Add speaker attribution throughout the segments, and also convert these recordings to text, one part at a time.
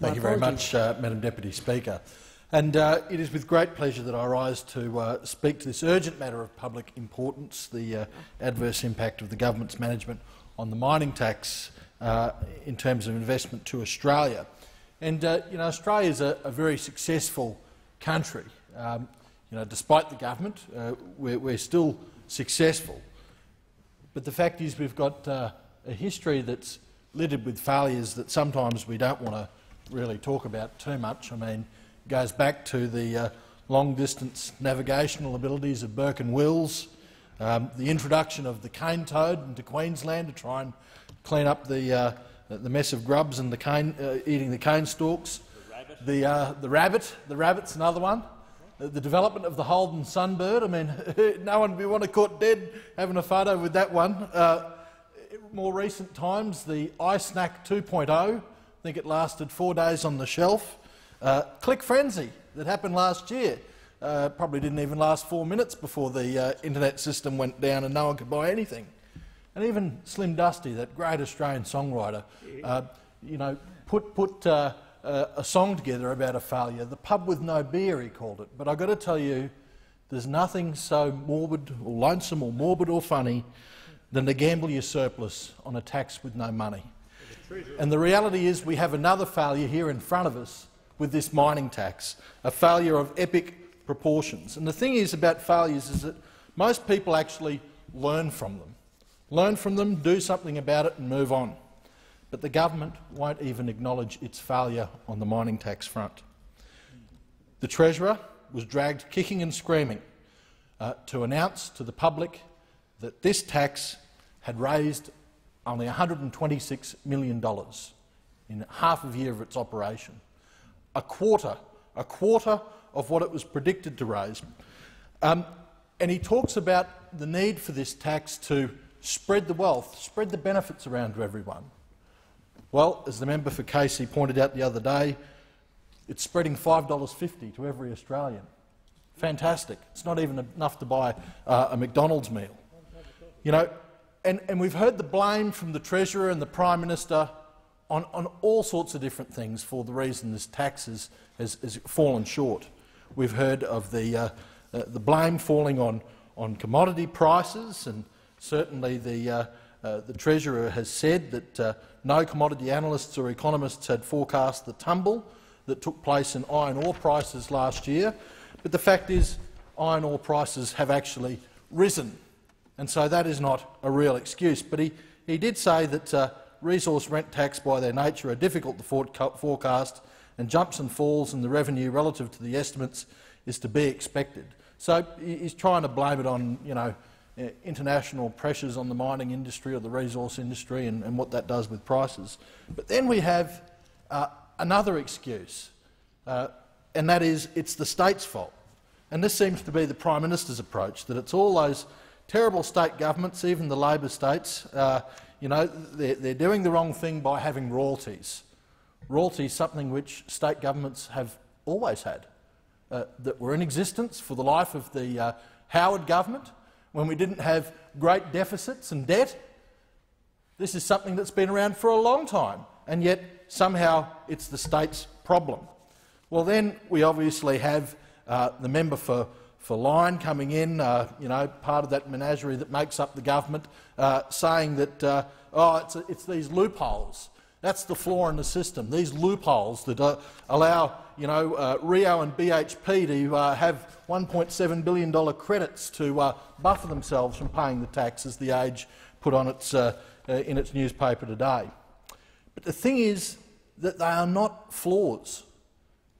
Speaker 1: Thank you very much, Madam Deputy Speaker. And it is with great pleasure that I rise to speak to this urgent matter of public importance, the adverse impact of the government's management on the mining tax in terms of investment to Australia. And Australia is a very successful country. Despite the government, we're still successful. But the fact is we've got a history that's littered with failures that sometimes we don't want to really talk about too much. I mean, it goes back to the long-distance navigational abilities of Burke and Wills, the introduction of the cane toad into Queensland to try and clean up the mess of grubs and the cane, eating the cane stalks. The rabbit's another one. The development of the Holden sunbird. I mean, no one would want to caught dead having a photo with that one. More recent times, the iSnack 2.0. I think it lasted 4 days on the shelf. Click Frenzy that happened last year. Probably didn't even last 4 minutes before the internet system went down and no one could buy anything. And even Slim Dusty, that great Australian songwriter, put a song together about a failure. The pub with no beer, he called it. But I've got to tell you, there's nothing so morbid or lonesome or morbid or funny than to gamble your surplus on a tax with no money. And the reality is we have another failure here in front of us with this mining tax, a failure of epic proportions. And the thing is about failures is that most people actually learn from them. Learn from them, do something about it and move on. But the government won't even acknowledge its failure on the mining tax front. The Treasurer was dragged kicking and screaming to announce to the public that this tax had raised only $126 million in half a year of its operation, a quarter of what it was predicted to raise. And he talks about the need for this tax to spread the wealth, spread the benefits around to everyone. Well, as the member for Casey pointed out the other day, it's spreading $5.50 to every Australian. Fantastic. It's not even enough to buy a McDonald's meal. And we've heard the blame from the Treasurer and the Prime Minister on all sorts of different things for the reason this tax has fallen short. We've heard of the blame falling on commodity prices, and certainly the Treasurer has said that no commodity analysts or economists had forecast the tumble that took place in iron ore prices last year. But the fact is iron ore prices have actually risen, and so that is not a real excuse. But he did say that resource rent tax by their nature are difficult to forecast, and jumps and falls in the revenue relative to the estimates is to be expected. So he's trying to blame it on international pressures on the mining industry or the resource industry and what that does with prices. But then we have another excuse, and that is it's the state's fault. And this seems to be the Prime Minister's approach, that it's all those terrible state governments, even the Labor states, they're doing the wrong thing by having royalties. Royalties, something which state governments have always had, that were in existence for the life of the Howard government, when we didn't have great deficits and debt. This is something that's been around for a long time, and yet somehow it's the state's problem. Well, then we obviously have the member for Lyne coming in, part of that menagerie that makes up the government, saying that it's these loopholes. That's the flaw in the system. These loopholes that allow Rio and BHP to have $1.7 billion credits to buffer themselves from paying the tax, as The Age put on in its newspaper today. But the thing is that they are not flaws.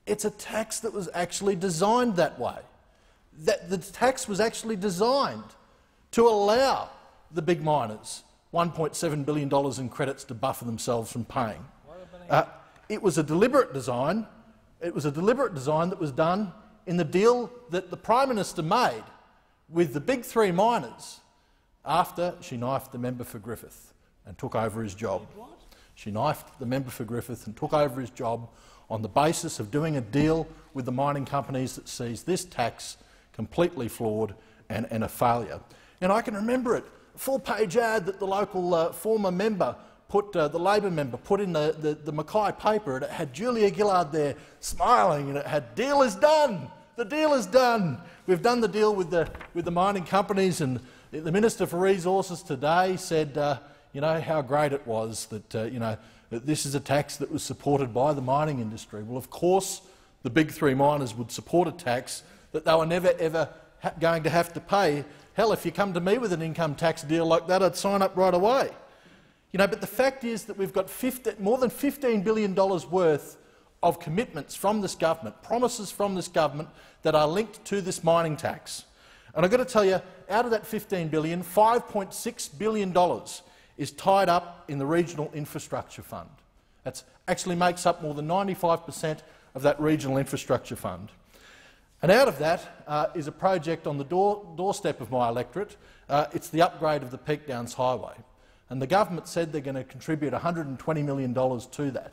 Speaker 1: It's a tax that was actually designed that way. That the tax was actually designed to allow the big miners $1.7 billion in credits to buffer themselves from paying. It was a deliberate design. It was a deliberate design that was done in the deal that the Prime Minister made with the big three miners after she knifed the member for Griffith and took over his job. She knifed the member for Griffith and took over his job on the basis of doing a deal with the mining companies that sees this tax completely flawed and a failure. And I can remember it, a full-page ad that the local former member the Labor member put in the Mackay paper, and it had Julia Gillard there smiling, and it had "Deal is done. The deal is done. We've done the deal with the mining companies." And the Minister for Resources today said, you know, how great it was that you know, that this is a tax that was supported by the mining industry. Well, of course, the big three miners would support a tax that they were never ever going to have to pay. Hell, if you come to me with an income tax deal like that, I'd sign up right away. You know, but the fact is that we've got more than $15 billion worth of commitments from this government, promises from this government that are linked to this mining tax. And I've got to tell you, out of that $15 billion, $5.6 billion is tied up in the Regional Infrastructure Fund. That actually makes up more than 95% of that Regional Infrastructure Fund. And out of that is a project on the doorstep of my electorate. It's the upgrade of the Peak Downs Highway. And the government said they're going to contribute $120 million to that.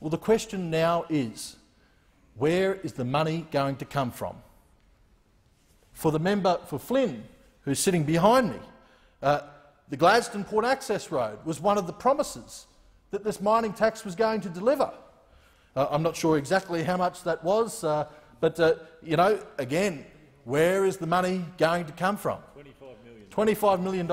Speaker 1: Well, the question now is, where is the money going to come from? For the member for Flynn, who's sitting behind me, the Gladstone Port Access Road was one of the promises that this mining tax was going to deliver. I'm not sure exactly how much that was, but you know, again, where is the money going to come from? $25 million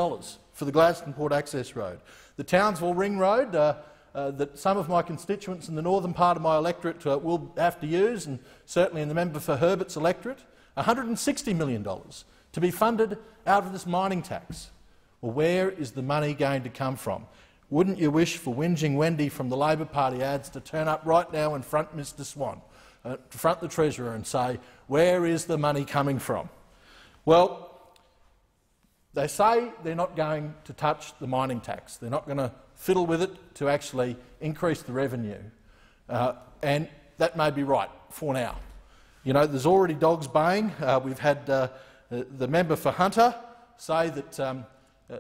Speaker 1: for the Gladstone Port Access Road. The Townsville Ring Road, that some of my constituents in the northern part of my electorate will have to use, and certainly in the member for Herbert's electorate, $160 million to be funded out of this mining tax. Well, where is the money going to come from? Wouldn't you wish for Whinging Wendy from the Labor Party ads to turn up right now and front Mr Swan, to front the Treasurer and say, where is the money coming from? Well, they say they're not going to touch the mining tax. They're not going to fiddle with it to actually increase the revenue. And that may be right for now. You know, there's already dogs baying. We've had the member for Hunter say that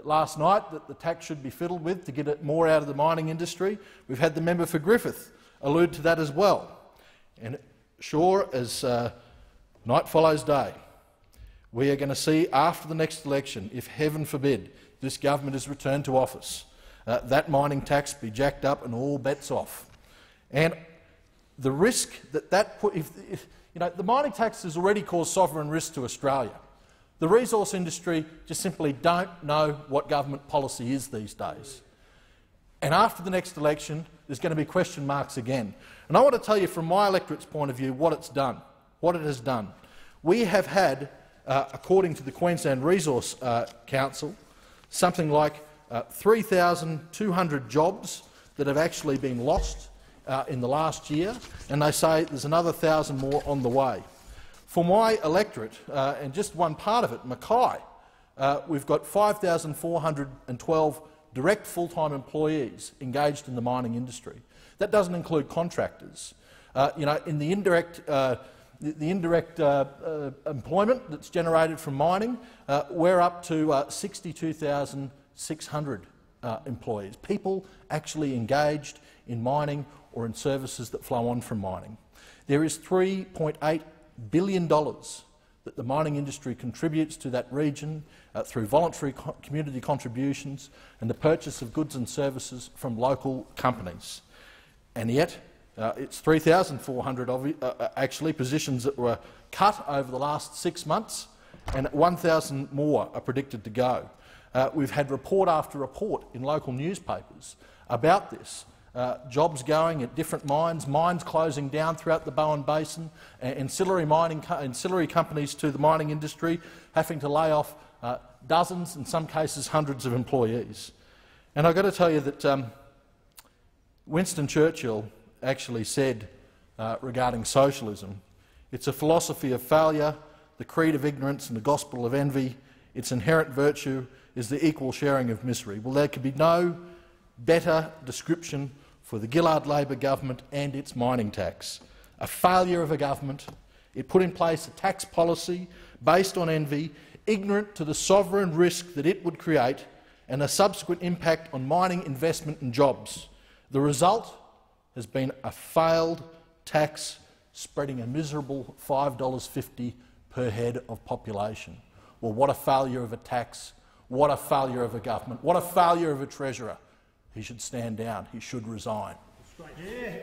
Speaker 1: last night that the tax should be fiddled with to get it more out of the mining industry. We've had the member for Griffith allude to that as well. And sure as night follows day, we are going to see after the next election, if heaven forbid this government is returned to office, that mining tax be jacked up and all bets off. And the risk that you know, the mining tax has already caused sovereign risk to Australia. The resource industry just simply don't know what government policy is these days. And after the next election, there's going to be question marks again. And I want to tell you from my electorate's point of view what it's done, what it has done. We have had, according to the Queensland Resource Council, something like 3,200 jobs that have actually been lost in the last year, and they say there's another 1,000 more on the way. For my electorate, and just one part of it, Mackay, we've got 5,412 direct full-time employees engaged in the mining industry. That doesn't include contractors. You know, in the indirect employment that's generated from mining, we're up to 62,600 employees, people actually engaged in mining or in services that flow on from mining. There is $3.8 billion that the mining industry contributes to that region through voluntary community contributions and the purchase of goods and services from local companies. And yet, it's 3,400 actually positions that were cut over the last 6 months, and 1,000 more are predicted to go. We've had report after report in local newspapers about this. Jobs going at different mines, mines closing down throughout the Bowen Basin, ancillary companies to the mining industry having to lay off dozens, in some cases hundreds of employees. And I've got to tell you that Winston Churchill actually said regarding socialism, it's a philosophy of failure, the creed of ignorance and the gospel of envy. Its inherent virtue is the equal sharing of misery. Well, there could be no better description for the Gillard Labor government and its mining tax. A failure of a government. It put in place a tax policy based on envy, ignorant to the sovereign risk that it would create and a subsequent impact on mining investment and jobs. The result has been a failed tax spreading a miserable $5.50 per head of population. Well, what a failure of a tax, what a failure of a government, what a failure of a treasurer. he should stand down, he should resign.
Speaker 2: That's great. Yeah.